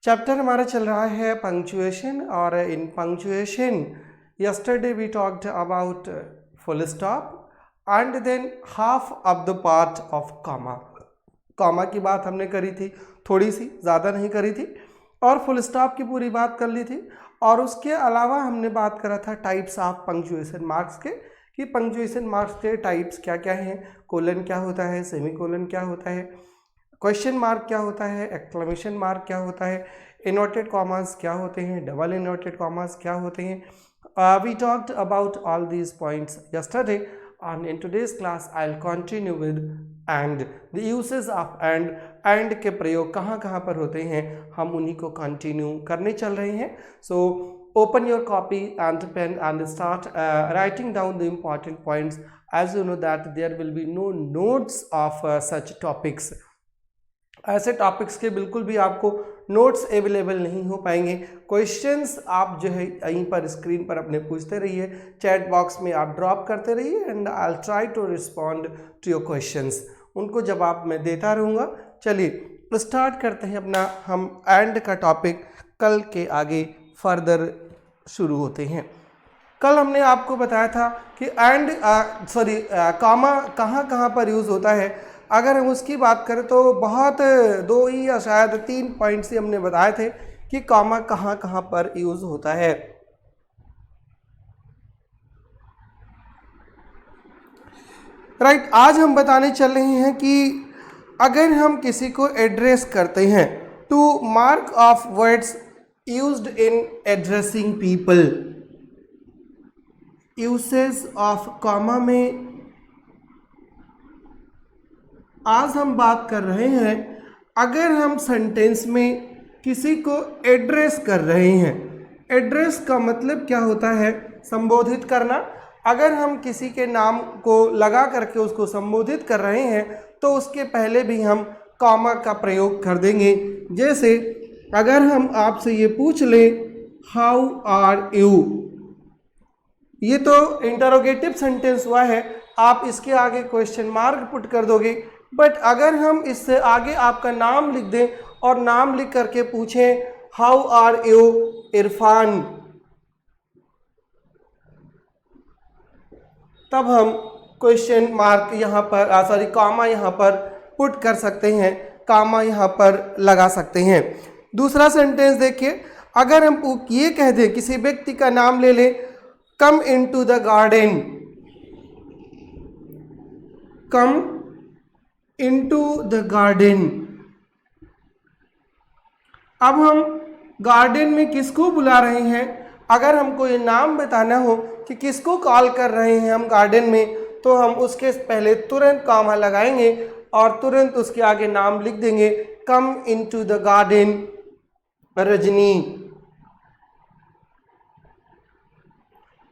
Chapter हमारा चल रहा है पंक्चुएशन और इन punctuation yesterday we talked about full stop and then half of the part of comma. Comma की बात हमने करी थी, थोड़ी सी, ज़्यादा नहीं करी थी, और फुल स्टॉप की पूरी बात कर ली थी। और उसके अलावा हमने बात करा था टाइप्स ऑफ पंक्चुएशन मार्क्स के, कि पंक्चुएशन मार्क्स के टाइप्स क्या क्या हैं, कोलन क्या होता है, सेमी कोलन क्या होता है, क्वेश्चन मार्क क्या होता है, एक्सक्लेमेशन मार्क क्या होता है, इनवर्टेड कॉमास क्या होते हैं, डबल इनवर्टेड कॉमास क्या होते हैं। We talked about all these points yesterday, and in today's class I'll continue with and the uses of and के प्रयोग कहाँ कहाँ पर होते हैं, हम उन्हीं को कंटिन्यू करने चल रहे हैं। So open your copy and pen and start writing down the important points, as you know that there will be no notes of such topics. ऐसे टॉपिक्स के बिल्कुल भी आपको नोट्स अवेलेबल नहीं हो पाएंगे। क्वेश्चंस आप जो है यहीं पर स्क्रीन पर अपने पूछते रहिए, चैट बॉक्स में आप ड्रॉप करते रहिए and I will try to respond to your questions, उनको जवाब मैं देता रहूँगा। चलिए स्टार्ट करते हैं अपना हम एंड का टॉपिक, कल के आगे फर्दर शुरू होते हैं। कल हमने आपको बताया था कि कॉमा कहाँ कहाँ पर यूज़ होता है। अगर हम उसकी बात करें तो बहुत 2 ही या शायद 3 पॉइंट्स ही हमने बताए थे कि कॉमा कहाँ कहाँ पर यूज़ होता है। राइट, आज हम बताने चल रहे हैं कि अगर हम किसी को एड्रेस करते हैं, to mark off words used in addressing people, usage of comma में आज हम बात कर रहे हैं। अगर हम सेंटेंस में किसी को एड्रेस कर रहे हैं, एड्रेस का मतलब क्या होता है, संबोधित करना। अगर हम किसी के नाम को लगा करके उसको संबोधित कर रहे हैं तो उसके पहले भी हम कॉमा का प्रयोग कर देंगे। जैसे अगर हम आपसे ये पूछ लें हाउ आर यू, ये तो इंटरोगेटिव सेंटेंस हुआ है, आप इसके आगे क्वेश्चन मार्क पुट कर दोगे। बट अगर हम इससे आगे आपका नाम लिख दें और नाम लिख करके पूछें हाउ आर यू इरफान, तब हम क्वेश्चन मार्क यहाँ पर कॉमा यहाँ पर पुट कर सकते हैं, कॉमा यहाँ पर लगा सकते हैं। दूसरा सेंटेंस देखिए, अगर हम ये कह दें, किसी व्यक्ति का नाम ले लें, come into the garden, come into the garden. अब हम गार्डन में किसको बुला रहे हैं, अगर हमको ये नाम बताना हो कि किसको कॉल कर रहे हैं हम गार्डन में, तो हम उसके पहले तुरंत कॉमा लगाएंगे और तुरंत उसके आगे नाम लिख देंगे, come into the garden Rajni,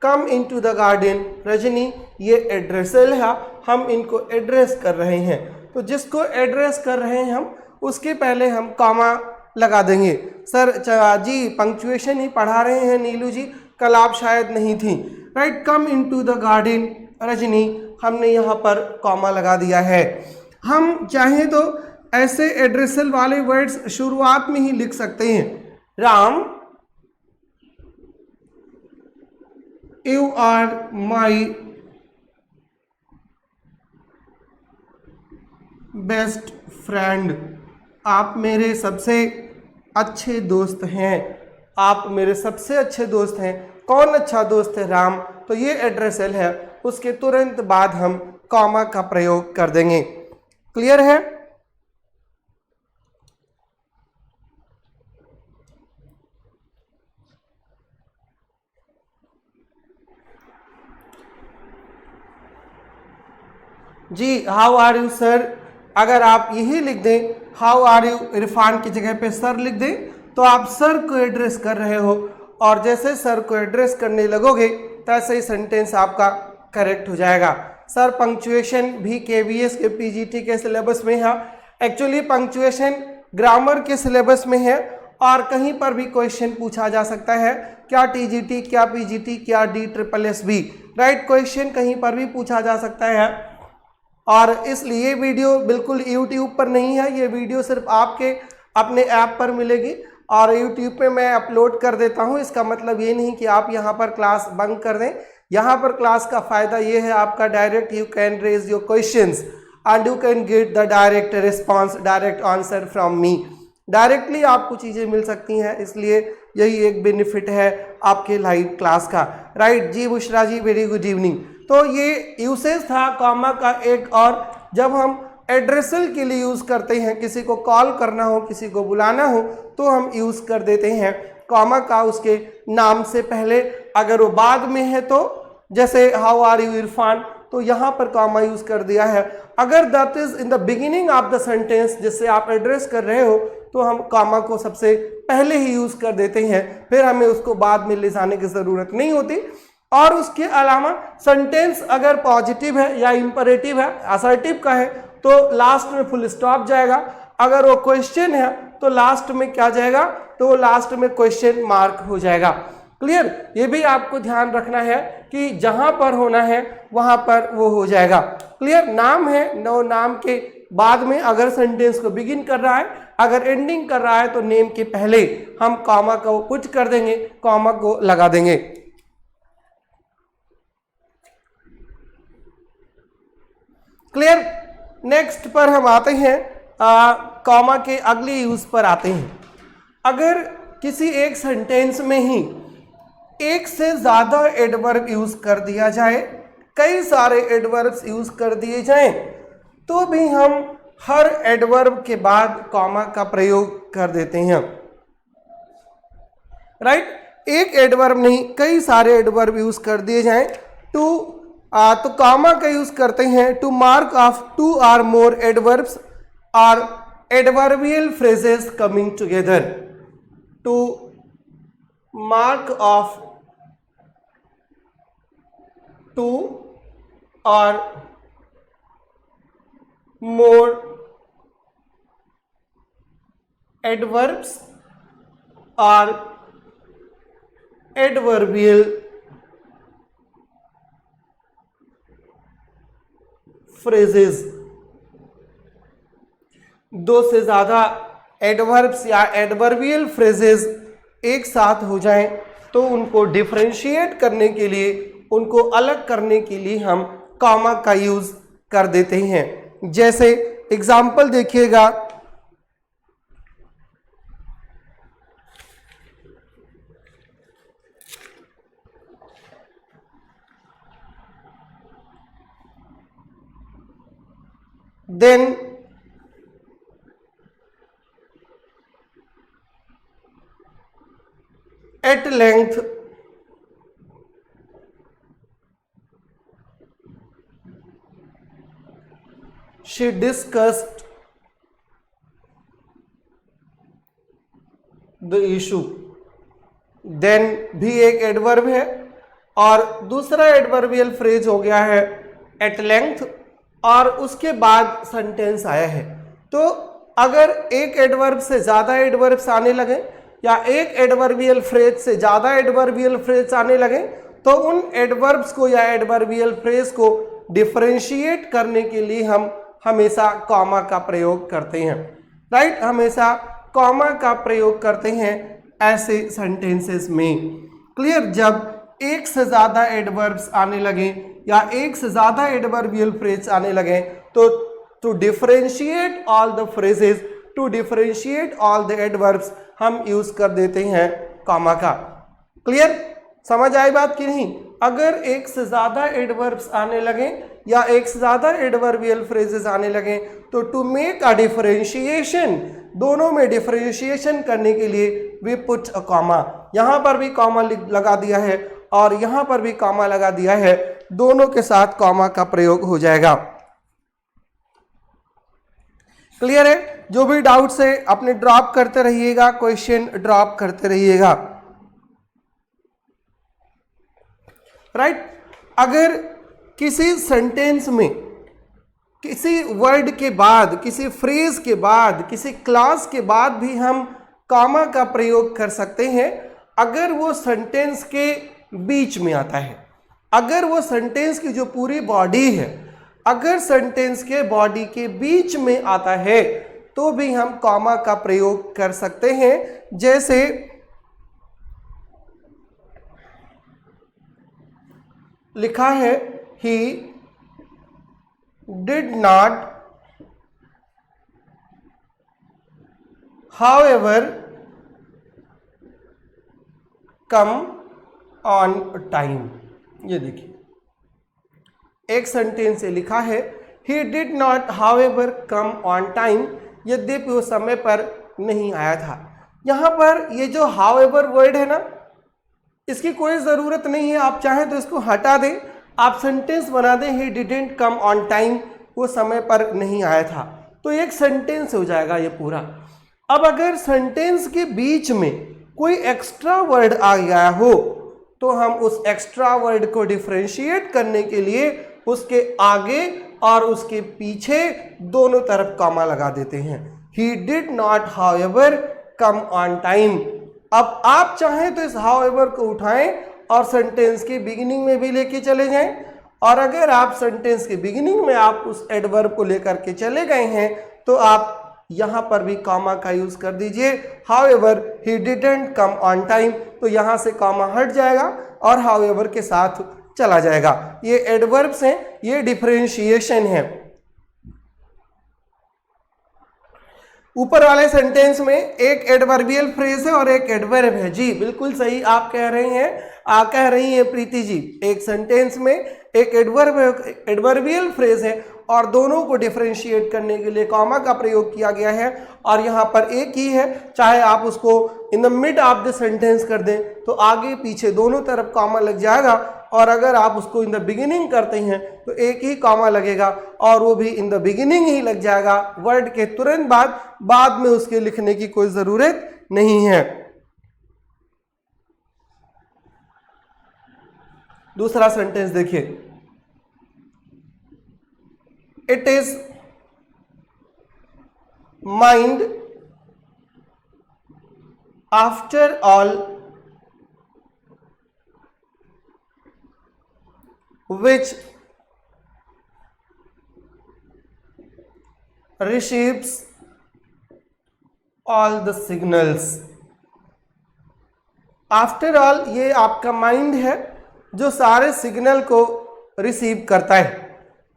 come into the garden Rajni. ये एड्रेसल है, हम इनको एड्रेस कर रहे हैं, तो जिसको एड्रेस कर रहे हैं हम उसके पहले हम कॉमा लगा देंगे। सर जी पंक्चुएशन ही पढ़ा रहे हैं नीलू जी, कल आप शायद नहीं थी। Right, come into the garden Rajni, हमने यहाँ पर कॉमा लगा दिया है। हम चाहें तो ऐसे एड्रेसल वाले वर्ड्स शुरुआत में ही लिख सकते हैं, Ram you are my best friend, आप मेरे सबसे अच्छे दोस्त हैं, आप मेरे सबसे अच्छे दोस्त हैं। कौन अच्छा दोस्त है, राम, तो ये एड्रेसल है, उसके तुरंत बाद हम कॉमा का प्रयोग कर देंगे। क्लियर है? जी हाउ आर यू सर, अगर आप यही लिख दें हाउ आर यू इरफान की जगह पे सर लिख दें, तो आप सर को एड्रेस कर रहे हो, और जैसे सर को एड्रेस करने लगोगे तैसे ही सेंटेंस आपका करेक्ट हो जाएगा। सर पंक्चुएशन भी KVS के PGT के सिलेबस में है, एक्चुअली पंक्चुएशन ग्रामर के सिलेबस में है, और कहीं पर भी क्वेश्चन पूछा जा सकता है, क्या TGT, क्या PGT, क्या DSSB, राइट, क्वेश्चन कहीं पर भी पूछा जा सकता है। और इसलिए वीडियो बिल्कुल YouTube पर नहीं है, ये वीडियो सिर्फ आपके अपने ऐप पर मिलेगी, और यूट्यूब पे मैं अपलोड कर देता हूँ। इसका मतलब ये नहीं कि आप यहाँ पर क्लास बंक कर दें। यहाँ पर क्लास का फ़ायदा ये है आपका direct you can raise your questions and you can get the direct response, direct answer from me. Directly आपको चीज़ें मिल सकती हैं, इसलिए यही एक बेनिफिट है आपके लाइव क्लास का। राइट जी बुशरा जी, वेरी गुड इवनिंग। तो ये यूसेज था कॉमा का एक और, जब हम एड्रेसल के लिए यूज़ करते हैं, किसी को कॉल करना हो, किसी को बुलाना हो, तो हम यूज़ कर देते हैं कॉमा का उसके नाम से पहले। अगर वो बाद में है तो जैसे हाउ आर यू इरफान, तो यहाँ पर कॉमा यूज़ कर दिया है। अगर that is in the beginning of the sentence, जिससे आप एड्रेस कर रहे हो, तो हम कॉमा को सबसे पहले ही यूज़ कर देते हैं, फिर हमें उसको बाद में ले जाने की ज़रूरत नहीं होती। और उसके अलावा सेंटेंस अगर पॉजिटिव है या इंपरेटिव है, असर्टिव का है, तो लास्ट में फुल स्टॉप जाएगा। अगर वो क्वेश्चन है तो लास्ट में क्या जाएगा, तो लास्ट में क्वेश्चन मार्क हो जाएगा। क्लियर? ये भी आपको ध्यान रखना है कि जहां पर होना है वहां पर वो हो जाएगा। क्लियर? नाम है, नो नाम के बाद में अगर सेंटेंस को बिगिन कर रहा है, अगर एंडिंग कर रहा है, तो नेम के पहले हम कॉमा को पुट कर देंगे, कॉमा को लगा देंगे। क्लियर? नेक्स्ट पर हम आते हैं, कॉमा के अगले यूज पर आते हैं। अगर किसी एक सेंटेंस में ही एक से ज्यादा एडवर्ब यूज कर दिया जाए, कई सारे एडवर्ब्स यूज कर दिए जाएं, तो भी हम हर एडवर्ब के बाद कॉमा का प्रयोग कर देते हैं। राइट? एक एडवर्ब नहीं, कई सारे एडवर्ब यूज कर दिए जाएं तो कॉमा का यूज करते हैं to mark off 2 or more adverbs और adverbial phrases coming together. To mark off 2 or more adverbs or adverbial phrases। 2 से ज़्यादा एडवर्ब्स या एडवर्बियल फ्रेजेस एक साथ हो जाएं, तो उनको डिफरेंशिएट करने के लिए, उनको अलग करने के लिए हम कॉमा का यूज़ कर देते हैं। जैसे एग्जाम्पल देखिएगा, then at length, she discussed the issue। Then भी एक एडवर्ब है और दूसरा एडवर्बियल फ्रेज हो गया है एट लेंथ, और उसके बाद सेंटेंस आया है। तो अगर एक एडवर्ब से ज़्यादा एडवर्ब्स आने लगे या एक एडवर्बियल फ्रेज से ज़्यादा एडवर्बियल फ्रेज आने लगे, तो उन एडवर्ब्स को या एडवर्बियल फ्रेज को डिफरेंशिएट करने के लिए हम हमेशा कॉमा का प्रयोग करते हैं। राइट? हमेशा कॉमा का प्रयोग करते हैं ऐसे सेंटेंसेस में। क्लियर? जब एक से ज़्यादा एडवर्ब्स आने लगे या एक से ज़्यादा एडवर्बियल फ्रेज आने लगे, तो to differentiate all the phrases, to differentiate all the adverbs, हम यूज़ कर देते हैं कॉमा का। क्लियर? समझ आई बात कि नहीं? अगर एक से ज़्यादा एडवर्ब्स आने लगे या एक से ज़्यादा एडवर्बियल फ्रेजेस आने लगे, तो टू मेक अ डिफरेंशिएशन, दोनों में डिफरेंशिएशन करने के लिए वी पुट अ कॉमा। यहाँ पर भी कॉमा लगा दिया है और यहाँ पर भी कॉमा लगा दिया है, दोनों के साथ कॉमा का प्रयोग हो जाएगा। क्लियर है? जो भी डाउट्स है अपने ड्रॉप करते रहिएगा, क्वेश्चन ड्रॉप करते रहिएगा। राइट? अगर किसी सेंटेंस में किसी वर्ड के बाद, किसी फ्रेज के बाद, किसी क्लॉज के बाद भी हम कॉमा का प्रयोग कर सकते हैं, अगर वो सेंटेंस के बीच में आता है, अगर वो सेंटेंस की जो पूरी बॉडी है, अगर सेंटेंस के बॉडी के बीच में आता है, तो भी हम कॉमा का प्रयोग कर सकते हैं। जैसे लिखा है he did not however come on time. ये देखिए एक सेंटेंस से लिखा है he did not however come on time, यद्यपि वो समय पर नहीं आया था। यहां पर ये जो हाउएवर वर्ड है ना, इसकी कोई ज़रूरत नहीं है, आप चाहें तो इसको हटा दें, आप सेंटेंस बना दें he didn't come on time, वो समय पर नहीं आया था, तो एक सेंटेंस हो जाएगा ये पूरा। अब अगर सेंटेंस के बीच में कोई एक्स्ट्रा वर्ड आ गया हो तो हम उस एक्स्ट्रा वर्ड को डिफरेंशिएट करने के लिए उसके आगे और उसके पीछे दोनों तरफ कॉमा लगा देते हैं। He did not however come on time. अब आप चाहें तो इस हाउएवर को उठाएं और सेंटेंस के बिगिनिंग में भी लेके चले जाएं, और अगर आप सेंटेंस के बिगिनिंग में आप उस एडवर्ब को लेकर के चले गए हैं तो आप यहां पर भी कॉमा का यूज कर दीजिए। However he didn't come on time, तो यहां से कॉमा हट जाएगा और हाउएवर के साथ चला जाएगा। ये एडवर्ब्स हैं, ये डिफरेंशिएशन है। ऊपर वाले सेंटेंस में एक एडवर्बियल फ्रेज है और एक एडवर्ब है। जी बिल्कुल सही आप कह रहे हैं, कह रही हैं प्रीति जी। एक सेंटेंस में एक एडवर्ब है, एडवर्बियल फ्रेज है, और दोनों को डिफरेंशिएट करने के लिए कॉमा का प्रयोग किया गया है, और यहाँ पर एक ही है। चाहे आप उसको in the mid of the sentence कर दें तो आगे पीछे दोनों तरफ कॉमा लग जाएगा, और अगर आप उसको इन द बिगिनिंग करते हैं तो एक ही कॉमा लगेगा और वो भी इन द बिगिनिंग ही लग जाएगा, वर्ड के तुरंत बाद में उसके लिखने की कोई ज़रूरत नहीं है। दूसरा सेंटेंस देखिए, it is mind after all which receives all the signals। After all ये आपका माइंड है जो सारे सिग्नल को रिसीव करता है,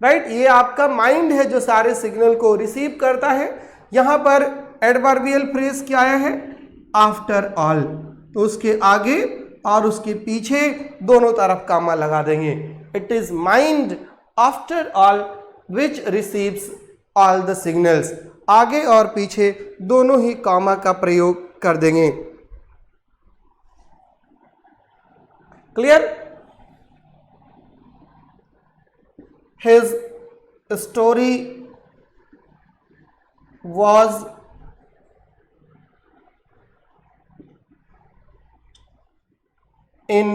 राइट। ये आपका माइंड है जो सारे सिग्नल को रिसीव करता है। यहां पर एडवर्बियल फ्रेज क्या आया है, आफ्टर ऑल, तो उसके आगे और उसके पीछे दोनों तरफ कॉमा लगा देंगे। It is mind after all which receives all the signals, आगे और पीछे दोनों ही कॉमा का प्रयोग कर देंगे। Clear. His story was in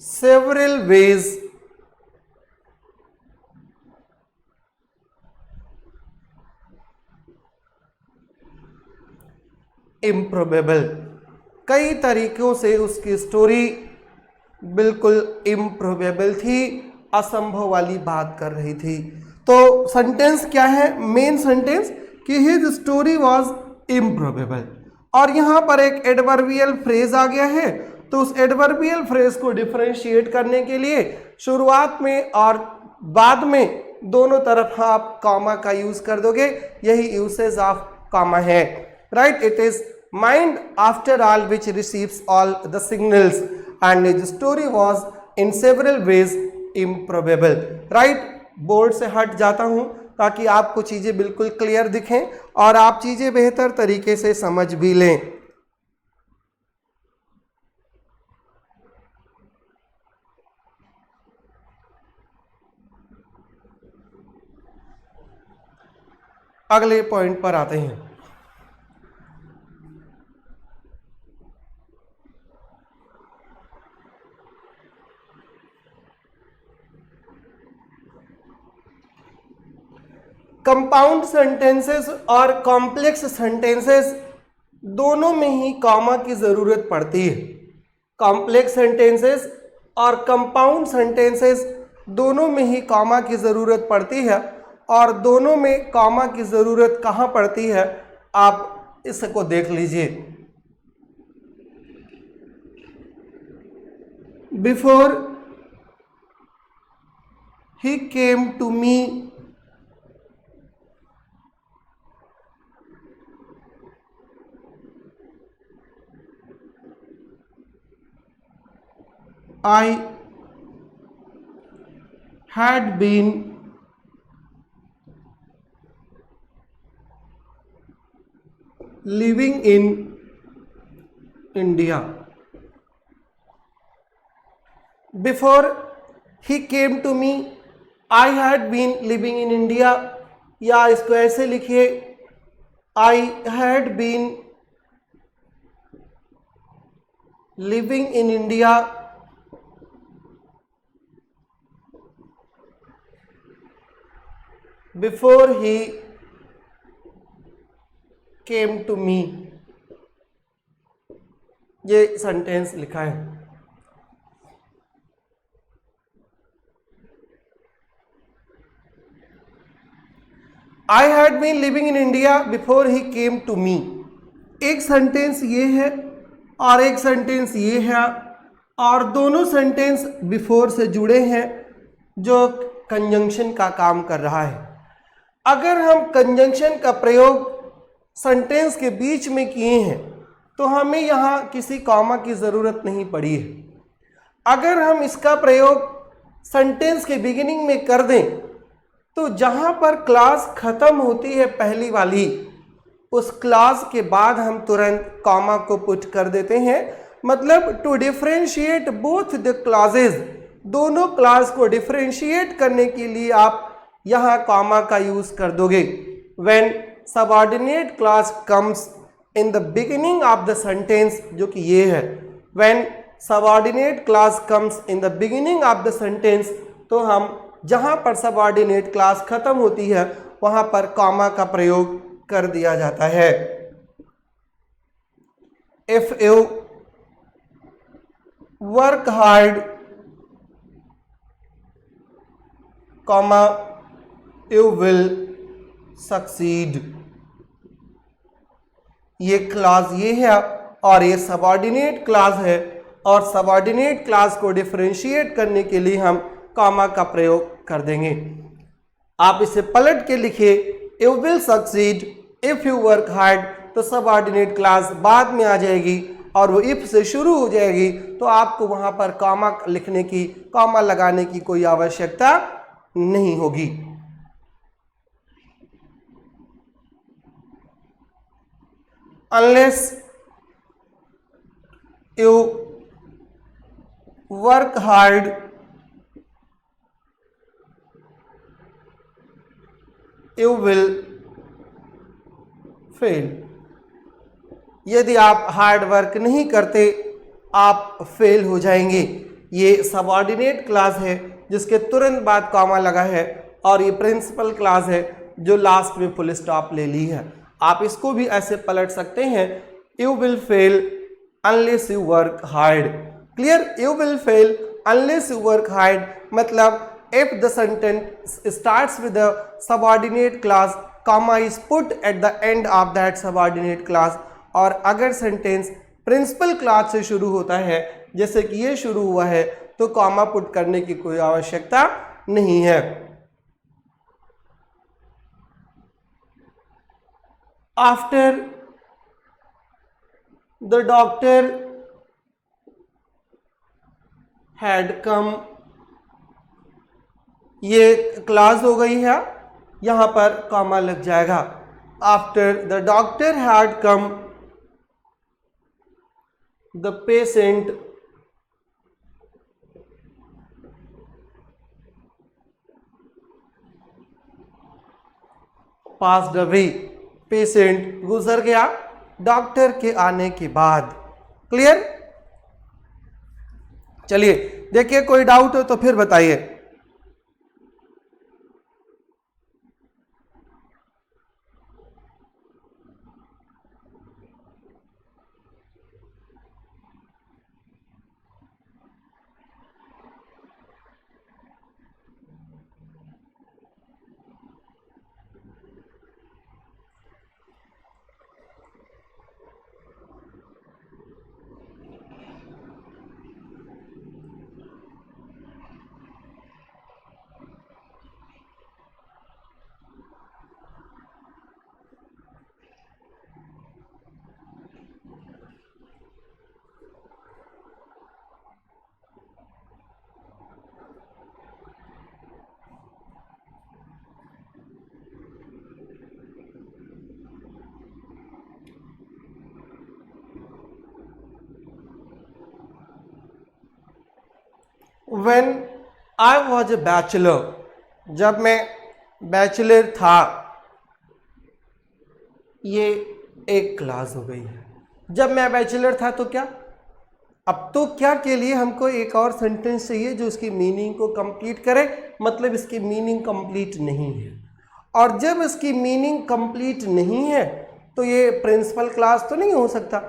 several ways improbable। कई तरीकों से उसकी स्टोरी बिल्कुल इम्प्रोबेबल थी, असंभव वाली बात कर रही थी। तो सेंटेंस क्या है, मेन सेंटेंस कि हिज स्टोरी वॉज इम्प्रोबेबल, और यहां पर एक एडवर्बियल फ्रेज आ गया है, तो उस एडवर्बियल फ्रेज को डिफरेंशिएट करने के लिए शुरुआत में और बाद में दोनों तरफ आप कॉमा का यूज कर दोगे, यही यूसेज ऑफ कॉमा है, right. It is mind after all which receives all the signals and his story was in several ways improbable, right. Board से हट जाता हूं ताकि आपको चीजें बिल्कुल क्लियर दिखें और आप चीजें बेहतर तरीके से समझ भी लें। अगले पॉइंट पर आते हैं। कंपाउंड सेंटेंसेस और कॉम्प्लेक्स सेंटेंसेस दोनों में ही कॉमा की जरूरत पड़ती है। कॉम्प्लेक्स सेंटेंसेस और कंपाउंड सेंटेंसेस दोनों में ही कॉमा की जरूरत पड़ती है। और दोनों में कॉमा की ज़रूरत कहाँ पड़ती है, आप इसको देख लीजिए। Before he came to me, I had been living in India. Before he came to me, I had been living in India, या इसको ऐसे लिखिए, I had been living in India before he came to me। ये sentence लिखा है। I had been living in India before he came to me। एक sentence ये है और एक सेंटेंस ये है, और दोनों सेंटेंस बिफोर से जुड़े हैं जो कंजंक्शन का काम कर रहा है। अगर हम कंजंक्शन का प्रयोग सेंटेंस के बीच में किए हैं तो हमें यहाँ किसी कॉमा की ज़रूरत नहीं पड़ी है। अगर हम इसका प्रयोग सेंटेंस के बिगिनिंग में कर दें तो जहाँ पर क्लास ख़त्म होती है पहली वाली, उस क्लास के बाद हम तुरंत कॉमा को पुट कर देते हैं। मतलब to differentiate both the classes, दोनों क्लास को डिफरेंशिएट करने के लिए आप यहाँ कॉमा का यूज़ कर दोगे। When subordinate class comes in the beginning of the sentence, जो कि ये है, when subordinate class comes in the beginning of the sentence, तो हम जहाँ पर सबऑर्डिनेट क्लास खत्म होती है वहाँ पर कॉमा का प्रयोग कर दिया जाता है। If you work hard, comma, you will succeed. ये क्लास ये है और ये सबऑर्डिनेट क्लास है, और सबऑर्डिनेट क्लास को डिफरेंशिएट करने के लिए हम कॉमा का प्रयोग कर देंगे। आप इसे पलट के लिखिए, you will succeed if you work hard, तो सबऑर्डिनेट क्लास बाद में आ जाएगी और वो इफ से शुरू हो जाएगी, तो आपको वहां पर कॉमा लिखने की, कॉमा लगाने की कोई आवश्यकता नहीं होगी। Unless you work hard, you will fail. यदि आप हार्ड वर्क नहीं करते आप फेल हो जाएंगे। ये सबऑर्डिनेट क्लास है जिसके तुरंत बाद कॉमा लगा है, और ये प्रिंसिपल क्लास है जो लास्ट में फुल स्टॉप ले ली है। आप इसको भी ऐसे पलट सकते हैं, you will fail unless you work hard. Clear? You will fail unless you work hard मतलब if the sentence starts with a subordinate class, comma is put at the end of that subordinate class, और अगर sentence principal class से शुरू होता है जैसे कि ये शुरू हुआ है तो कॉमा पुट करने की कोई आवश्यकता नहीं है। After the doctor had come, ये क्लास हो गई है, यहाँ पर कॉमा लग जाएगा। After the doctor had come, the patient passed away, patient गुजर गया डॉक्टर के आने के बाद। क्लियर? चलिए देखिए, कोई डाउट हो तो फिर बताइए। When I was a bachelor, जब मैं बैचलर था, ये एक क्लास हो गई है। जब मैं बैचलर था तो क्या, अब तो क्या के लिए हमको एक और सेंटेंस चाहिए जो इसकी मीनिंग को कंप्लीट करे, मतलब इसकी मीनिंग कंप्लीट नहीं है। और जब इसकी मीनिंग कंप्लीट नहीं है तो ये प्रिंसिपल क्लास तो नहीं हो सकता।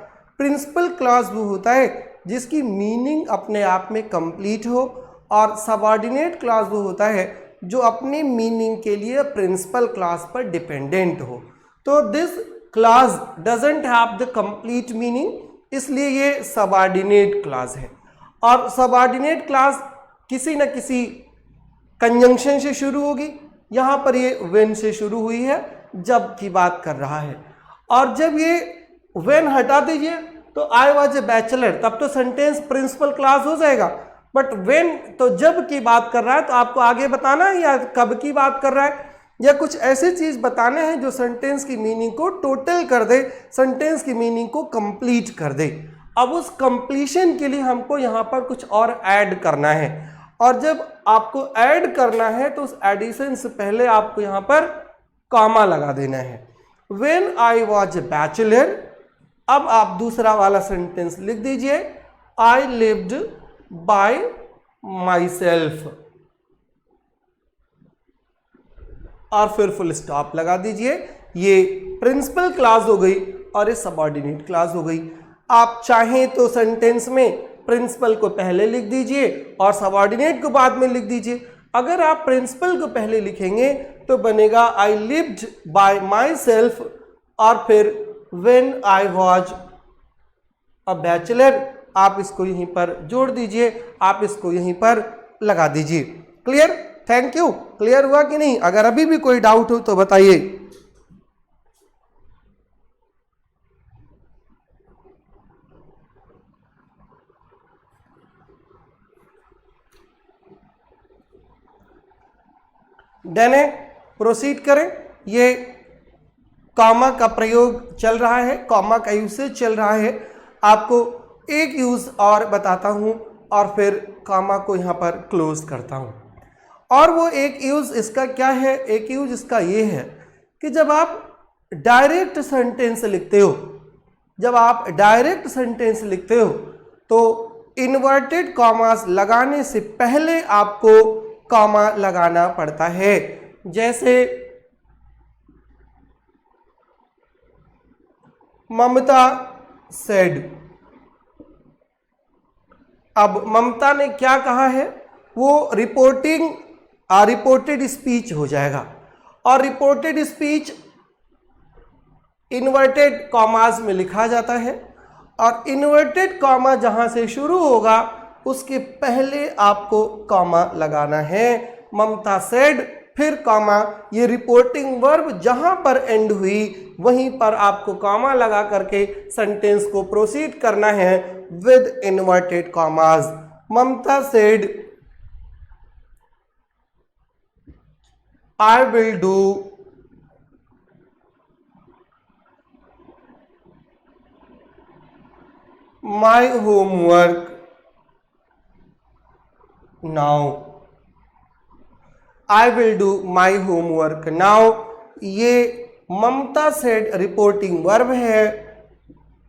प्रिंसिपल क्लास वो होता है जिसकी मीनिंग अपने आप में कंप्लीट हो, और सबऑर्डिनेट क्लास वो होता है जो अपनी मीनिंग के लिए प्रिंसिपल क्लास पर डिपेंडेंट हो। तो this class doesn't have the complete meaning, इसलिए ये सबऑर्डिनेट क्लास है। और सबऑर्डिनेट क्लास किसी न किसी कंजंक्शन से शुरू होगी। यहाँ पर ये व्हेन से शुरू हुई है, जब की बात कर रहा है। और जब ये व्हेन हटा दीजिए तो आई वॉज ए बैचलर, तब तो सेंटेंस प्रिंसिपल क्लास हो जाएगा। बट व्हेन तो जब की बात कर रहा है, तो आपको आगे बताना है या कब की बात कर रहा है, या कुछ ऐसी चीज बताने हैं जो सेंटेंस की मीनिंग को टोटल कर दे, सेंटेंस की मीनिंग को कंप्लीट कर दे। अब उस कंप्लीशन के लिए हमको यहाँ पर कुछ और ऐड करना है, और जब आपको ऐड करना है तो उस एडिशन से पहले आपको यहाँ पर कॉमा लगा देना है। When I was a bachelor, अब आप दूसरा वाला सेंटेंस लिख दीजिए, I lived bye my self, और फिर फुल स्टॉप लगा दीजिए। ये प्रिंसिपल क्लास हो गई और ये सबऑर्डिनेट क्लास हो गई। आप चाहें तो सेंटेंस में प्रिंसिपल को पहले लिख दीजिए और सबऑर्डिनेट को बाद में लिख दीजिए। अगर आप प्रिंसिपल को पहले लिखेंगे तो बनेगा I lived bye my self, और फिर when I was a bachelor, आप इसको यहीं पर जोड़ दीजिए, आप इसको यहीं पर लगा दीजिए। क्लियर? Thank you. क्लियर हुआ कि नहीं? अगर अभी भी कोई डाउट हो तो बताइए। डन है, प्रोसीड करें। ये कॉमा का प्रयोग चल रहा है, कॉमा का यूसेज चल रहा है। आपको एक यूज और बताता हूं और फिर कॉमा को यहां पर क्लोज करता हूं। और वो एक यूज इसका क्या है? एक यूज इसका ये है कि जब आप डायरेक्ट सेंटेंस लिखते हो, जब आप डायरेक्ट सेंटेंस लिखते हो तो इन्वर्टेड कॉमास लगाने से पहले आपको कॉमा लगाना पड़ता है। जैसे ममता सेड, अब ममता ने क्या कहा है, वो रिपोर्टेड स्पीच हो जाएगा, और रिपोर्टेड स्पीच इन्वर्टेड कॉमास में लिखा जाता है, और इन्वर्टेड कॉमा जहां से शुरू होगा उसके पहले आपको कॉमा लगाना है। ममता सेड, फिर कॉमा, ये रिपोर्टिंग वर्ब जहां पर एंड हुई वहीं पर आपको कॉमा लगा करके सेंटेंस को प्रोसीड करना है with inverted commas. Mamta said I will do my homework now, I will do my homework now. ये ममता सेड रिपोर्टिंग वर्ब है,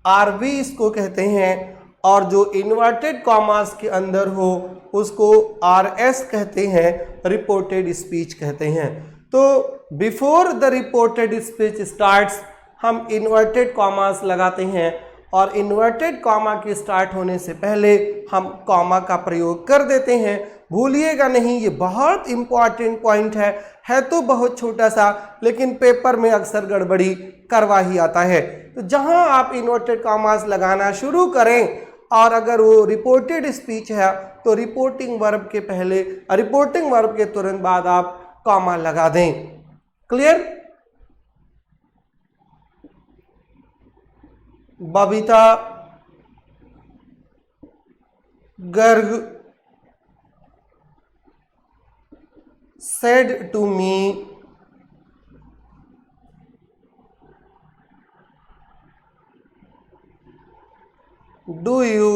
आरवी इसको कहते हैं, और जो इन्वर्टेड कॉमास के अंदर हो उसको आरएस कहते हैं, रिपोर्टेड स्पीच कहते हैं। तो before the reported speech starts हम इन्वर्टेड कॉमास लगाते हैं, और इन्वर्टेड कॉमा के स्टार्ट होने से पहले हम कॉमा का प्रयोग कर देते हैं। भूलिएगा नहीं, ये बहुत इंपॉर्टेंट पॉइंट है तो बहुत छोटा सा, लेकिन पेपर में अक्सर गड़बड़ी करवा ही आता है। तो जहां आप इन्वर्टेड कॉमास लगाना शुरू करें, और अगर वो रिपोर्टेड स्पीच है तो रिपोर्टिंग वर्ब के पहले, रिपोर्टिंग वर्ब के तुरंत बाद आप कॉमा लगा दें। Clear? Babita Garg said to me do you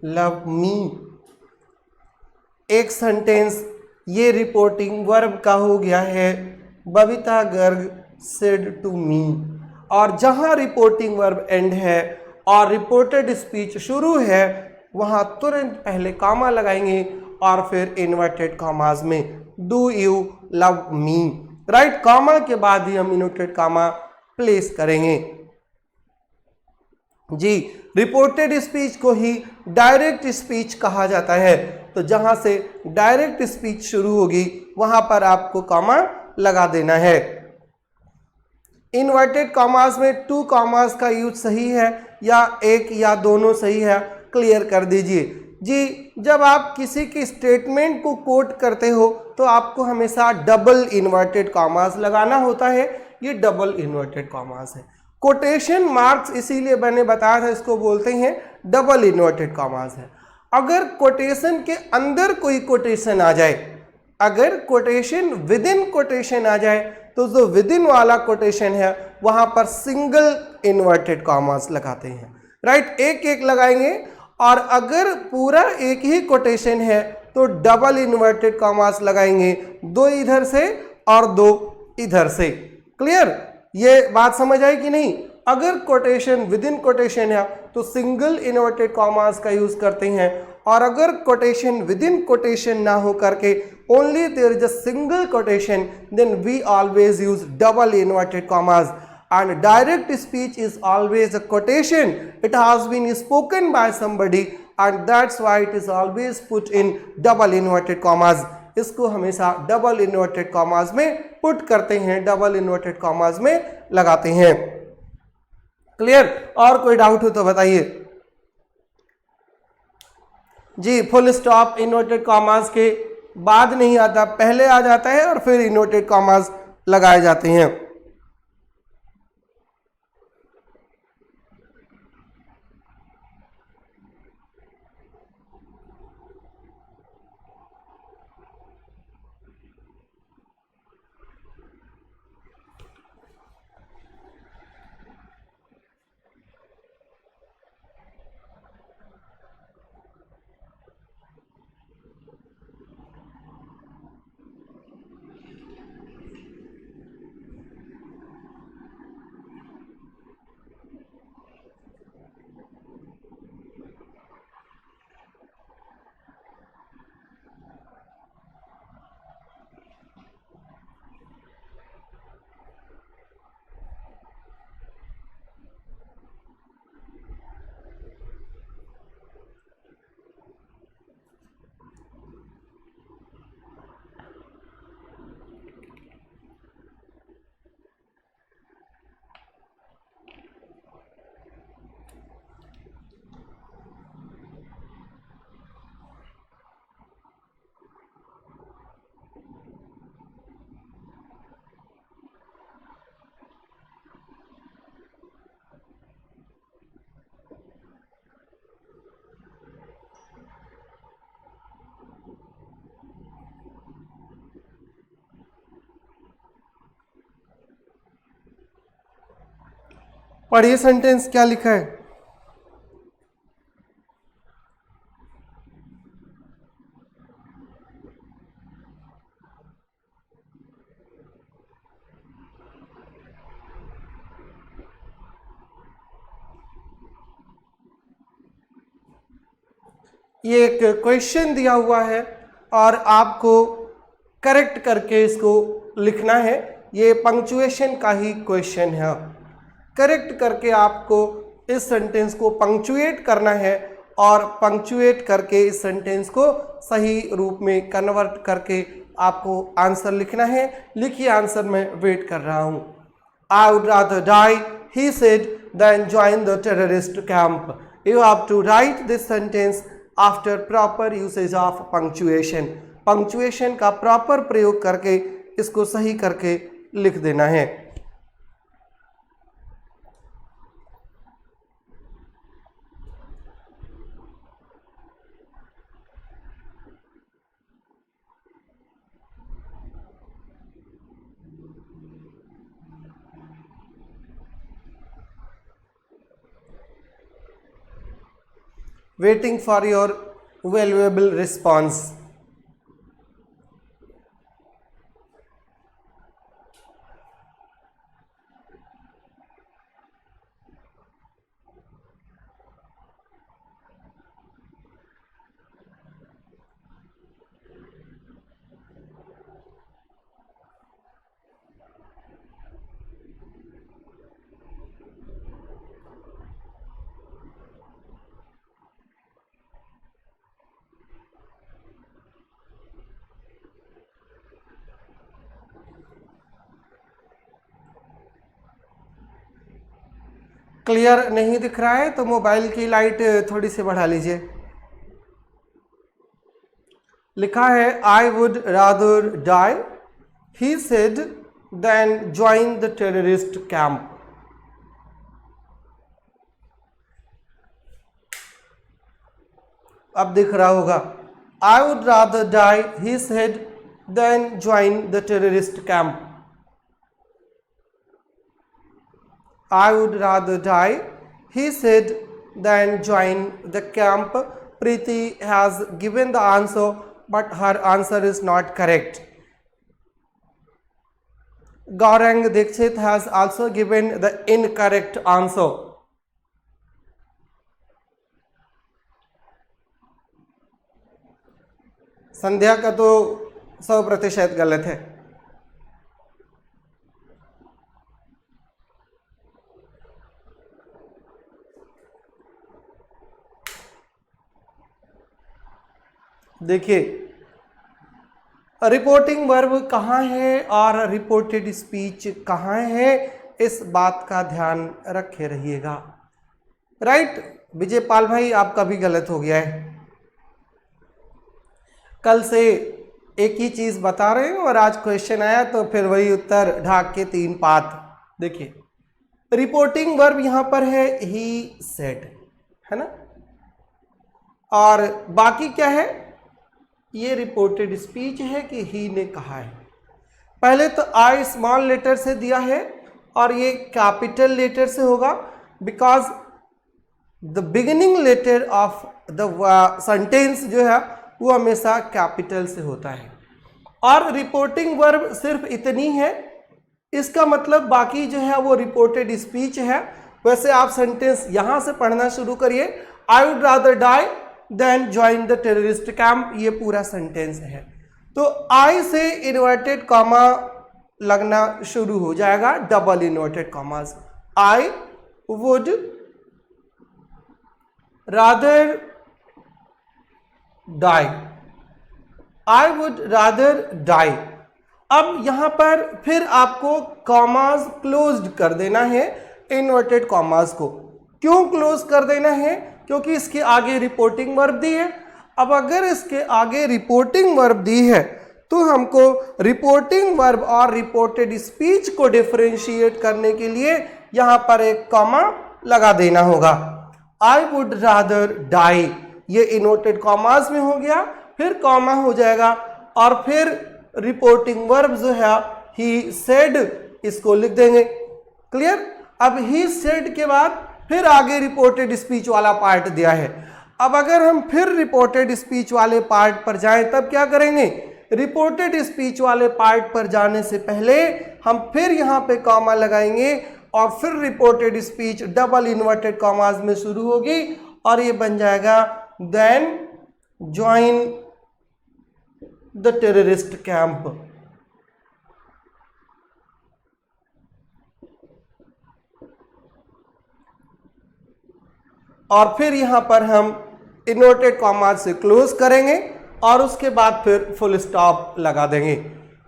love me. एक सेंटेंस ये रिपोर्टिंग वर्ब का हो गया है, Babita Garg said to me. और जहां रिपोर्टिंग वर्ब एंड है और रिपोर्टेड स्पीच शुरू है वहां तुरंत पहले कॉमा लगाएंगे और फिर इन्वर्टेड कॉमास में do you love me, right. Comma के बाद ही हम इन्वर्टेड कॉमा प्लेस करेंगे जी। रिपोर्टेड स्पीच को ही डायरेक्ट स्पीच कहा जाता है, तो जहां से डायरेक्ट स्पीच शुरू होगी वहां पर आपको कॉमा लगा देना है। इन्वर्टेड कॉमास में टू कॉमास का यूज सही है या एक या दोनों सही है, क्लियर कर दीजिए जी। जब आप किसी की स्टेटमेंट को कोट करते हो तो आपको हमेशा डबल इन्वर्टेड कॉमास लगाना होता है, ये डबल इन्वर्टेड कॉमास है। कोटेशन मार्क्स इसीलिए मैंने बताया था, इसको बोलते हैं डबल इन्वर्टेड कॉमास है। अगर कोटेशन के अंदर कोई कोटेशन आ जाए, अगर कोटेशन विद इन कोटेशन आ जाए तो जो विद इन वाला कोटेशन है वहां पर सिंगल इन्वर्टेड कॉमास लगाते हैं, राइट। एक एक लगाएंगे। और अगर पूरा एक ही कोटेशन है तो डबल इन्वर्टेड कॉमास लगाएंगे, दो इधर से और दो इधर से। क्लियर, ये बात समझ आई कि नहीं। अगर कोटेशन विद इन कोटेशन है तो सिंगल इन्वर्टेड कॉमास का यूज करते हैं, और अगर कोटेशन विद इन कोटेशन ना हो करके only there is a single quotation, then we always use double inverted commas. And direct speech is always a quotation, it has been spoken by somebody and that's why it is always put in double inverted commas. इसको हमेशा double inverted commas में put करते हैं, double inverted commas में लगाते हैं। Clear, और कोई डाउट हो तो बताइए जी। फुल स्टॉप इन्वर्टेड कॉमास के बाद नहीं आता, पहले आ जाता है और फिर इन्वर्टेड कॉमास लगाए जाते हैं। पढ़िए सेंटेंस क्या लिखा है। ये एक क्वेश्चन दिया हुआ है और आपको करेक्ट करके इसको लिखना है। ये पंक्चुएशन का ही क्वेश्चन है। करेक्ट करके आपको इस सेंटेंस को पंक्चुएट करना है और पंक्चुएट करके इस सेंटेंस को सही रूप में कन्वर्ट करके आपको आंसर लिखना है। लिखिए आंसर, मैं वेट कर रहा हूँ। I would rather die, he said, than join the terrorist camp. You have to write this sentence after proper usage of punctuation. Punctuation का प्रॉपर प्रयोग करके इसको सही करके लिख देना है। waiting for your valuable response. Clear नहीं दिख रहा है तो मोबाइल की लाइट थोड़ी सी बढ़ा लीजिए। लिखा है I would rather die he said then join the terrorist camp. अब दिख रहा होगा I would rather die he said then join the terrorist camp. I would rather die, he said, than join the camp. Preeti has given the answer, but her answer is not correct. Gaurang Dikshit has also given the incorrect answer. संध्या का तो 100% गलत है। देखिए reporting verb कहाँ है और reported speech कहाँ है, इस बात का ध्यान रखे रहिएगा। राइट विजय पाल भाई, आपका भी गलत हो गया है। कल से एक ही चीज बता रहे हैं और आज क्वेश्चन आया तो फिर वही उत्तर ढाक के 3 पात। देखिए रिपोर्टिंग वर्ब यहां पर है ही सेड, है ना, और बाकी क्या है, ये रिपोर्टेड स्पीच है कि ही ने कहा है। पहले तो आई स्मॉल लेटर से दिया है और ये कैपिटल लेटर से होगा, because the beginning letter of the sentence जो है वो हमेशा कैपिटल से होता है। और रिपोर्टिंग वर्ब सिर्फ इतनी है, इसका मतलब बाकी जो है वो रिपोर्टेड स्पीच है। वैसे आप सेंटेंस यहां से पढ़ना शुरू करिए, I would rather die than join the terrorist camp, ये पूरा सेंटेंस है। तो आई से इन्वर्टेड कॉमा लगना शुरू हो जाएगा, double inverted commas. I would rather die, I would rather die. अब यहां पर फिर आपको कॉमास क्लोज्ड कर देना है, इन्वर्टेड कॉमास को। क्यों क्लोज कर देना है? क्योंकि इसके आगे रिपोर्टिंग वर्ब दी है। अब अगर इसके आगे रिपोर्टिंग वर्ब दी है तो हमको रिपोर्टिंग वर्ब और रिपोर्टेड स्पीच को डिफरेंशिएट करने के लिए यहां पर एक कॉमा लगा देना होगा। आई वुड रादर डाई, ये इनवर्टेड कॉमास में हो गया, फिर कॉमा हो जाएगा और फिर रिपोर्टिंग वर्ब जो है ही सेड, इसको लिख देंगे। क्लियर? अब ही सेड के बाद फिर आगे रिपोर्टेड स्पीच वाला पार्ट दिया है। अब अगर हम फिर रिपोर्टेड स्पीच वाले पार्ट पर जाएं तब क्या करेंगे? रिपोर्टेड स्पीच वाले पार्ट पर जाने से पहले हम फिर यहां पे कॉमा लगाएंगे और फिर reported speech double inverted commas में शुरू होगी और ये बन जाएगा then join the terrorist camp. और फिर यहां पर हम इन्वर्टेड कॉमा से क्लोज करेंगे और उसके बाद फिर फुल स्टॉप लगा देंगे।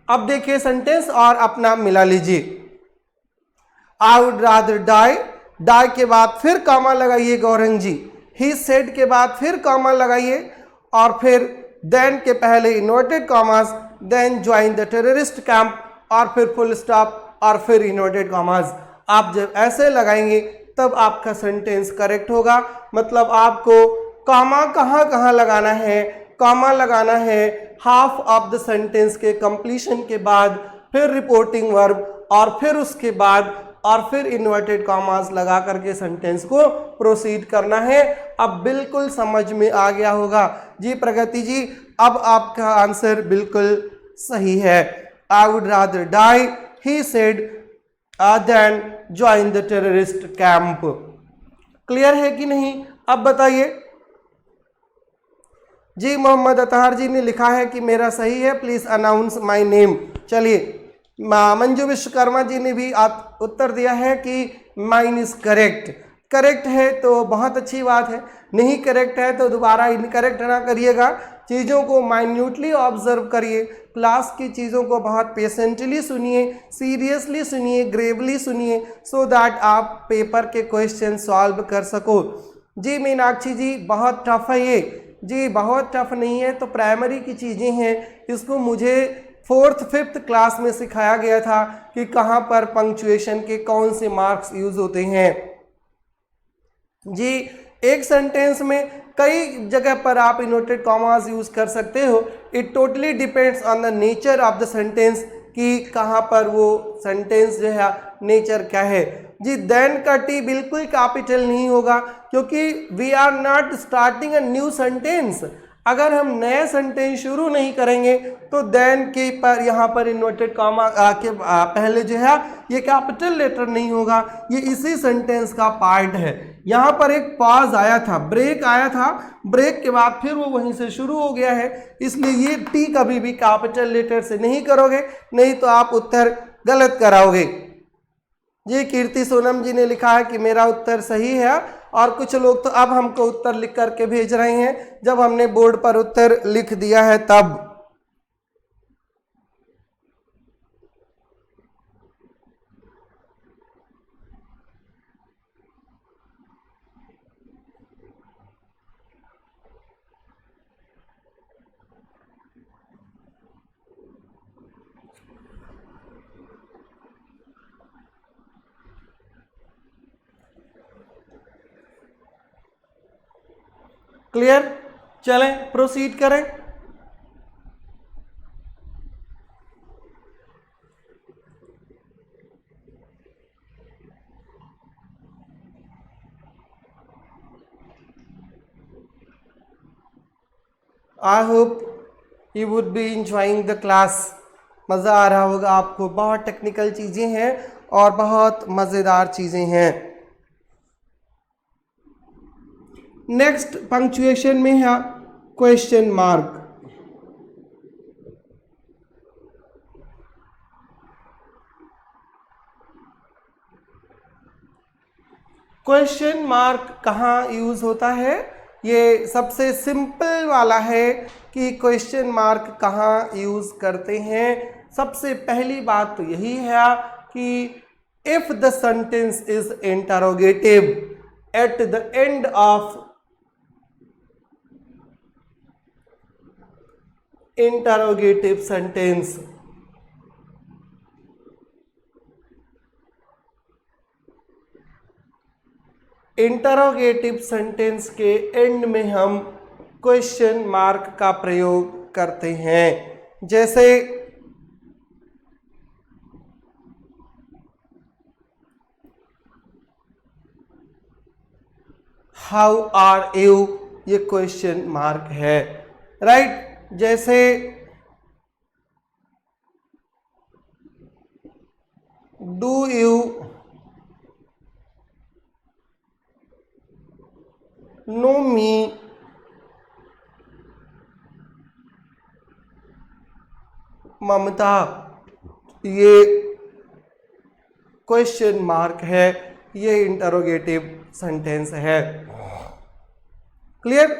अब देखिए सेंटेंस और अपना मिला लीजिए। I would rather die, die के बाद फिर कॉमा लगाइए गौरंग जी। ही सेड के बाद फिर कॉमा लगाइए और फिर देन के पहले inverted commas, then join the terrorist camp और फिर फुल स्टॉप और फिर इन्वर्टेड कॉमास। आप जब ऐसे लगाएंगे तब आपका सेंटेंस करेक्ट होगा। मतलब आपको कॉमा कहाँ कहाँ लगाना है? कॉमा लगाना है हाफ ऑफ द सेंटेंस के कंप्लीशन के बाद, फिर रिपोर्टिंग वर्ब और फिर उसके बाद और फिर इन्वर्टेड कॉमास लगा करके सेंटेंस को प्रोसीड करना है। अब बिल्कुल समझ में आ गया होगा जी प्रगति जी, अब आपका आंसर बिल्कुल सही है। I would rather die he said then join the terrorist camp. Clear है कि नहीं? अब बताइए जी। मोहम्मद अतहार जी ने लिखा है कि मेरा सही है, प्लीज अनाउंस माय नेम। चलिए, मंजू विश्वकर्मा जी ने भी उत्तर दिया है कि माइन इज करेक्ट। करेक्ट है तो बहुत अच्छी बात है, नहीं करेक्ट है तो दोबारा इनकरेक्ट ना करिएगा। चीज़ों को माइन्यूटली ऑब्जर्व करिए, क्लास की चीज़ों को बहुत पेशेंटली सुनिए, सीरियसली सुनिए, ग्रेवली सुनिए, सो दैट आप पेपर के क्वेश्चन सॉल्व कर सको। जी मीनाक्षी जी, बहुत टफ है ये जी, बहुत टफ नहीं है, तो प्राइमरी की चीज़ें हैं, इसको मुझे 4th 5th क्लास में सिखाया गया था कि कहाँ पर पंक्चुएशन के कौन से मार्क्स यूज होते हैं। जी एक सेंटेंस में कई जगह पर आप इन्वर्टेड कॉमास यूज कर सकते हो। It totally depends on the nature of the sentence कि कहाँ पर वो सेंटेंस जो है नेचर क्या है। जी देन का टी बिल्कुल कैपिटल नहीं होगा, क्योंकि we are not starting a new sentence. अगर हम नया सेंटेंस शुरू नहीं करेंगे तो देन के पर यहाँ पर इन्वर्टेड कॉमा के पहले जो है ये कैपिटल लेटर नहीं होगा, ये इसी सेंटेंस का पार्ट है। यहाँ पर एक पॉज आया था, ब्रेक आया था, ब्रेक के बाद फिर वो वहीं से शुरू हो गया है, इसलिए ये टी कभी भी कैपिटल लेटर से नहीं करोगे, नहीं तो आप उत्तर गलत कराओगे। जी कीर्ति सोनम जी ने लिखा है कि मेरा उत्तर सही है, और कुछ लोग तो अब हमको उत्तर लिख करके भेज रहे हैं, जब हमने बोर्ड पर उत्तर लिख दिया है तब। क्लियर? चलें प्रोसीड करें। I hope you would be enjoying the class. मज़ा आ रहा होगा आपको, बहुत टेक्निकल चीज़ें हैं और बहुत मज़ेदार चीज़ें हैं। नेक्स्ट पंक्चुएशन में है क्वेश्चन मार्क। क्वेश्चन मार्क कहाँ यूज होता है? ये सबसे सिंपल वाला है कि क्वेश्चन मार्क कहाँ यूज करते हैं। सबसे पहली बात तो यही है कि if the sentence is interrogative eight the end of interrogative sentence, interrogative sentence के एंड में हम क्वेश्चन मार्क का प्रयोग करते हैं। जैसे हाउ आर यू, ये क्वेश्चन मार्क है, राइट? जैसे डू यू नो मी, ममता, ये क्वेश्चन मार्क है, ये इंटरोगेटिव सेंटेंस है। क्लियर?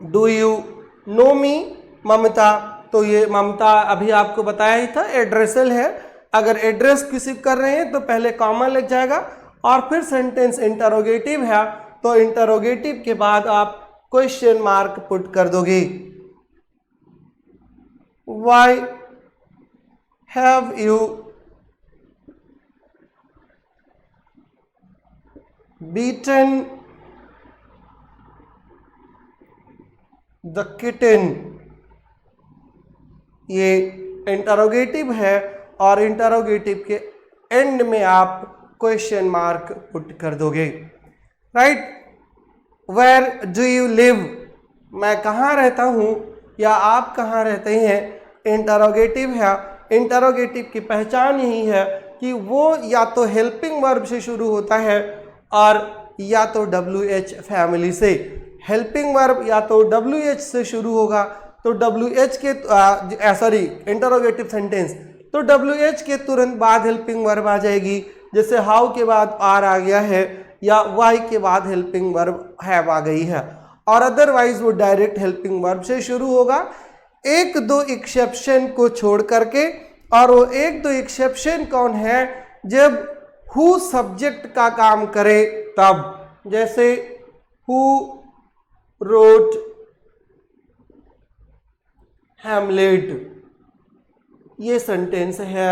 डू यू नो मी, ममता, तो ये ममता अभी आपको बताया ही था, एड्रेसल है। अगर एड्रेस किसी कर रहे हैं तो पहले कॉमा लग जाएगा, और फिर सेंटेंस इंटरोगेटिव है तो इंटरोगेटिव के बाद आप क्वेश्चन मार्क पुट कर दोगे। Why have you beaten the kitten, ये इंटरोगेटिव है और इंटरोगेटिव के एंड में आप क्वेश्चन मार्क पुट कर दोगे, right. Where do you live, मैं कहाँ रहता हूँ या आप कहाँ रहते हैं, इंटरोगेटिव है। इंटरोगेटिव की पहचान यही है कि वो या तो हेल्पिंग वर्ब से शुरू होता है और या तो WH फैमिली से। हेल्पिंग वर्ब या तो WH से शुरू होगा तो WH के सॉरी इंटरोगेटिव सेंटेंस तो WH के तुरंत बाद हेल्पिंग वर्ब आ जाएगी, जैसे हाउ के बाद आर आ गया है या वाई के बाद हेल्पिंग वर्ब हैव आ गई है, और अदरवाइज वो डायरेक्ट हेल्पिंग वर्ब से शुरू होगा, एक दो एक्सेप्शन को छोड़ करके। और वो एक दो एक्सेप्शन कौन है, जब हु सब्जेक्ट का काम करे तब, जैसे हु रोट हैमलेट, ये सेंटेंस है।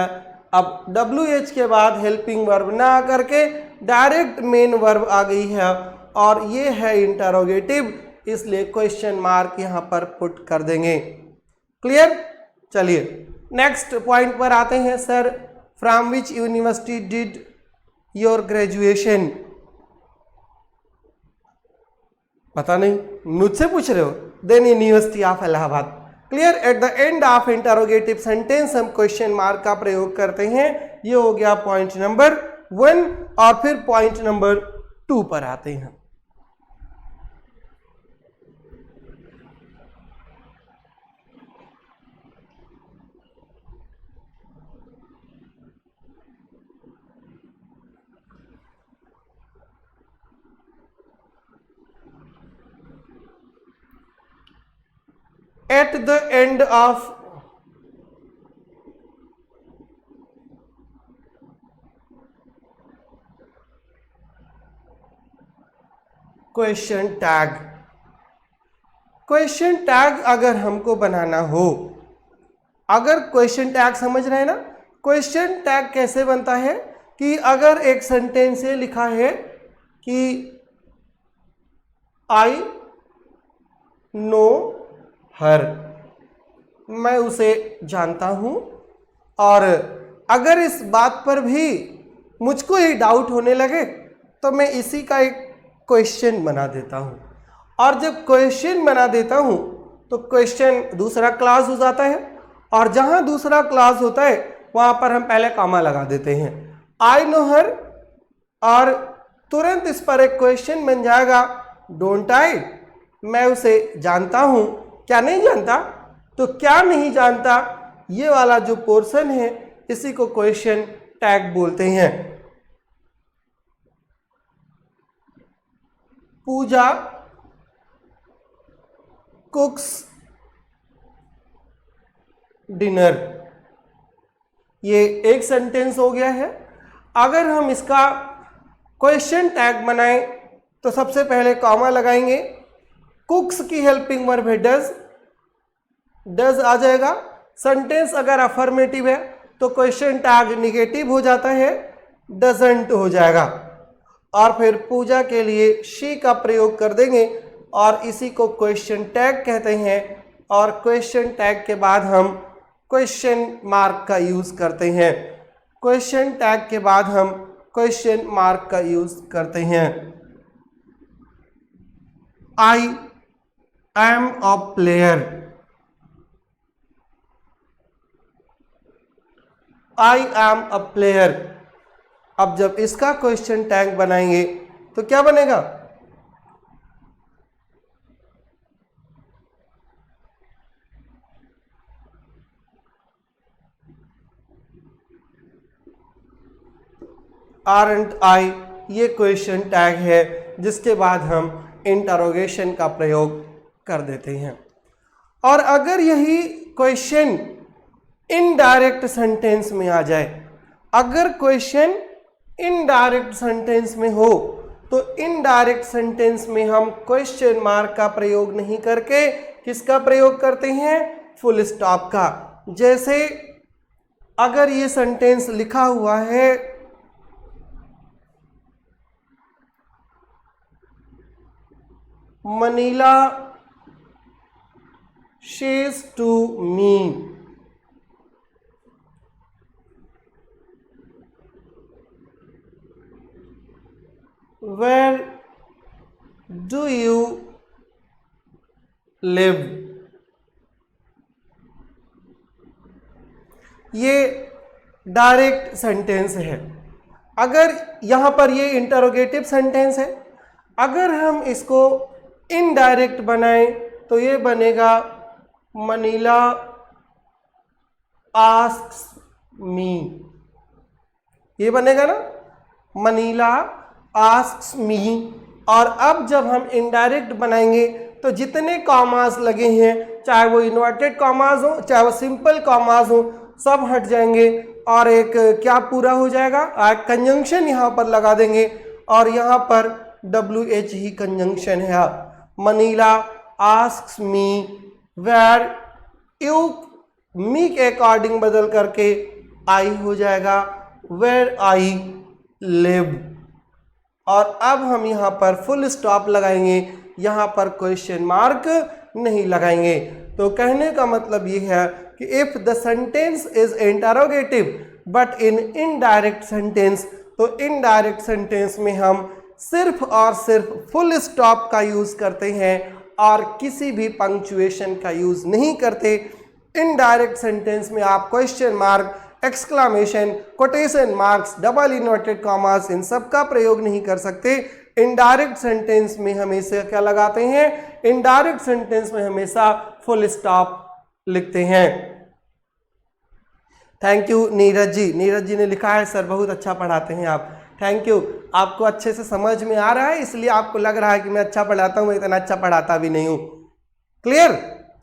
अब WH के बाद हेल्पिंग वर्ब ना करके डायरेक्ट मेन वर्ब आ गई है और ये है इंटरोगेटिव, इसलिए क्वेश्चन मार्क यहां पर पुट कर देंगे। क्लियर। चलिए नेक्स्ट पॉइंट पर आते हैं। Sir from which university did your graduation, पता नहीं, मुझसे पूछ रहे हो। Then university of Allahabad. Clear. At the end of interrogative sentence हम क्वेश्चन मार्क का प्रयोग करते हैं। ये हो गया पॉइंट नंबर 1 और फिर पॉइंट नंबर 2 पर आते हैं। At the end of question tag, question tag अगर हमको बनाना हो, अगर क्वेश्चन टैग समझ रहे हैं ना, क्वेश्चन टैग कैसे बनता है कि अगर एक सेंटेंस ये लिखा है कि आई नो हर, मैं उसे जानता हूं, और अगर इस बात पर भी मुझको ही डाउट होने लगे तो मैं इसी का एक क्वेश्चन बना देता हूं, और जब क्वेश्चन बना देता हूं तो क्वेश्चन दूसरा क्लास हो जाता है, और जहां दूसरा क्लास होता है वहां पर हम पहले कॉमा लगा देते हैं, आई नो हर, और तुरंत इस पर एक क्वेश्चन बन जाएगा, डोंट आई, मैं उसे जानता हूं, क्या नहीं जानता, तो क्या नहीं जानता, ये वाला जो पोर्शन है इसी को क्वेश्चन टैग बोलते हैं। पूजा कुक्स डिनर, ये एक सेंटेंस हो गया है। अगर हम इसका क्वेश्चन टैग बनाएं तो सबसे पहले कॉमा लगाएंगे, कुक्स की हेल्पिंग वर्ब है डज आ जाएगा। सेंटेंस अगर अफर्मेटिव है तो क्वेश्चन टैग निगेटिव हो जाता है, डजंट हो जाएगा, और फिर पूजा के लिए शी का प्रयोग कर देंगे और इसी को क्वेश्चन टैग कहते हैं, और क्वेश्चन टैग के बाद हम क्वेश्चन मार्क का यूज करते हैं, क्वेश्चन टैग के बाद हम क्वेश्चन मार्क का यूज करते हैं। I am a player, I am a player. अब जब इसका क्वेश्चन टैग बनाएंगे तो क्या बनेगा, आरंट आई, ये क्वेश्चन टैग है जिसके बाद हम इंटरोगेशन का प्रयोग कर देते हैं। और अगर यही क्वेश्चन इनडायरेक्ट सेंटेंस में आ जाए, अगर क्वेश्चन इनडायरेक्ट सेंटेंस में हो तो इनडायरेक्ट सेंटेंस में हम क्वेश्चन मार्क का प्रयोग नहीं करके किसका प्रयोग करते हैं, फुल स्टॉप का। जैसे अगर ये सेंटेंस लिखा हुआ है Manila says to me, where do you live. ये डायरेक्ट सेंटेंस है। अगर यहां पर ये इंटरोगेटिव सेंटेंस है, अगर हम इसको इनडायरेक्ट बनाएं तो ये बनेगा मनीला आस्क्स मी। ये बनेगा ना, मनीला आस्क्स मी। और अब जब हम इनडायरेक्ट बनाएंगे तो जितने कॉमास लगे हैं, चाहे वो इन्वर्टेड कॉमास हो चाहे वो सिंपल कॉमास हो, सब हट जाएंगे और एक क्या पूरा हो जाएगा, कंजंक्शन यहाँ पर लगा देंगे और यहाँ पर WH ही कंजंक्शन है। Manila asks me where you, me के अकॉर्डिंग बदल करके आई हो जाएगा वेयर आई लिव। और अब हम यहाँ पर फुल स्टॉप लगाएंगे, यहाँ पर क्वेश्चन मार्क नहीं लगाएंगे। तो कहने का मतलब ये है कि if the sentence is interrogative but in indirect sentence, तो इनडायरेक्ट सेंटेंस में हम सिर्फ और सिर्फ फुल स्टॉप का यूज करते हैं और किसी भी पंक्चुएशन का यूज नहीं करते। इनडायरेक्ट सेंटेंस में आप question mark, exclamation, quotation marks, double inverted commas, इन सब का प्रयोग नहीं कर सकते। इनडायरेक्ट सेंटेंस में हमेशा क्या लगाते हैं, इनडायरेक्ट सेंटेंस में हमेशा फुल स्टॉप लिखते हैं। Thank you Neeraj ji. नीरज जी ने लिखा है सर बहुत अच्छा पढ़ाते हैं आप। Thank you. आपको अच्छे से समझ में आ रहा है, इसलिए आपको लग रहा है कि मैं अच्छा पढ़ाता हूँ, मैं इतना अच्छा पढ़ाता भी नहीं हूँ। क्लियर।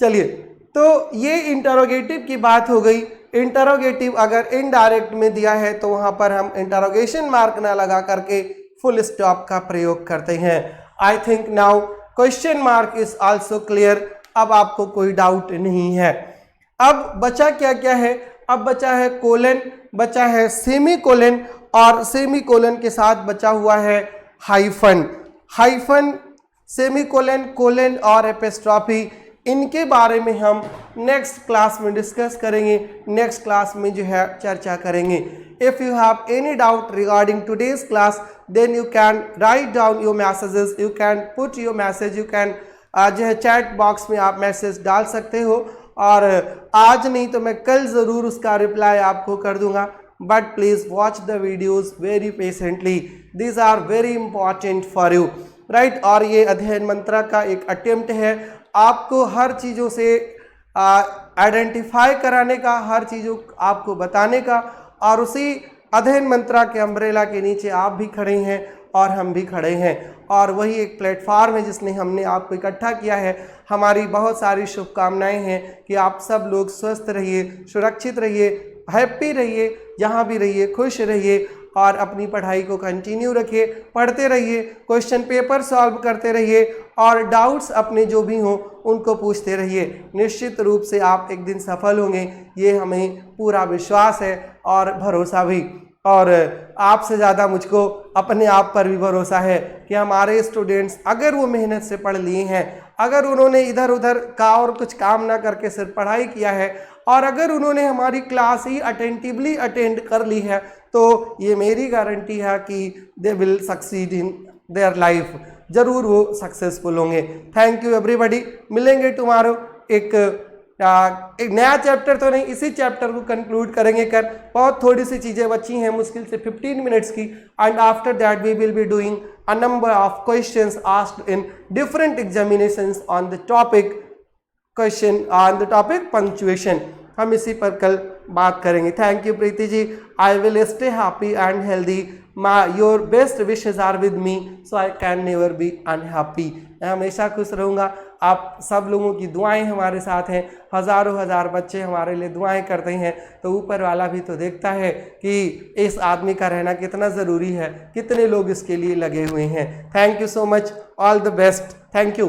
चलिए, तो ये इंटरोगेटिव की बात हो गई। इंटरोगेटिव अगर इनडायरेक्ट में दिया है तो वहां पर हम इंटरोगेशन मार्क ना लगा करके फुल स्टॉप का प्रयोग करते हैं। I think now question mark is also clear. अब आपको कोई डाउट नहीं है। अब बचा क्या क्या है, अब बचा है कोलन, बचा है सेमी कोलन और सेमी कोलन के साथ बचा हुआ है hyphen. Hyphen, semi colon, colon और एपिस्ट्रॉफी, इनके बारे में हम नेक्स्ट क्लास में डिस्कस करेंगे, नेक्स्ट क्लास में जो है चर्चा करेंगे। If you have any doubt regarding today's class then you can write down your messages, you can put your message, you can जो है चैट बॉक्स में आप मैसेज डाल सकते हो और आज नहीं तो मैं कल ज़रूर उसका रिप्लाई आपको कर दूंगा। But please watch the videos very patiently, these are very important for you, right. और ये अध्ययन मंत्रा का एक अटेम्प्ट है आपको हर चीज़ों से आइडेंटिफाई कराने का, हर चीज़ों आपको बताने का, और उसी अध्ययन मंत्रा के अम्ब्रेला के नीचे आप भी खड़े हैं और हम भी खड़े हैं और वही एक प्लेटफार्म है जिसने हमने आपको इकट्ठा किया है। हमारी बहुत सारी शुभकामनाएं हैं कि आप सब लोग स्वस्थ रहिए, सुरक्षित रहिए, हैप्पी रहिए, जहाँ भी रहिए खुश रहिए और अपनी पढ़ाई को कंटिन्यू रखिए, पढ़ते रहिए, क्वेश्चन पेपर सॉल्व करते रहिए और डाउट्स अपने जो भी हों उनको पूछते रहिए। निश्चित रूप से आप एक दिन सफल होंगे, ये हमें पूरा विश्वास है और भरोसा भी। और आपसे ज़्यादा मुझको अपने आप पर भी भरोसा है कि हमारे स्टूडेंट्स अगर वो मेहनत से पढ़ लिए हैं, अगर उन्होंने इधर उधर का और कुछ काम ना करके सिर्फ पढ़ाई किया है और अगर उन्होंने हमारी क्लास ही अटेंटिवली अटेंड कर ली है, तो ये मेरी गारंटी है कि they will succeed in their life, ज़रूर वो सक्सेसफुल होंगे। Thank you everybody. मिलेंगे टुमारो एक नया चैप्टर तो नहीं, इसी चैप्टर को कंक्लूड करेंगे कर, बहुत थोड़ी सी चीज़ें बची हैं, मुश्किल से 15 मिनट्स की, and after that we will be doing a number of questions asked in different examinations on the topic question on the topic punctuation. हम इसी पर कल बात करेंगे। Thank you Preeti ji. I will stay happy and healthy. Your best wishes are with me so I can never be unhappy. मैं हमेशा खुश रहूँगा। आप सब लोगों की दुआएं हमारे साथ हैं, हज़ारों हज़ार बच्चे हमारे लिए दुआएं करते हैं, तो ऊपर वाला भी तो देखता है कि इस आदमी का रहना कितना ज़रूरी है, कितने लोग इसके लिए लगे हुए हैं। Thank you so much, all the best. Thank you.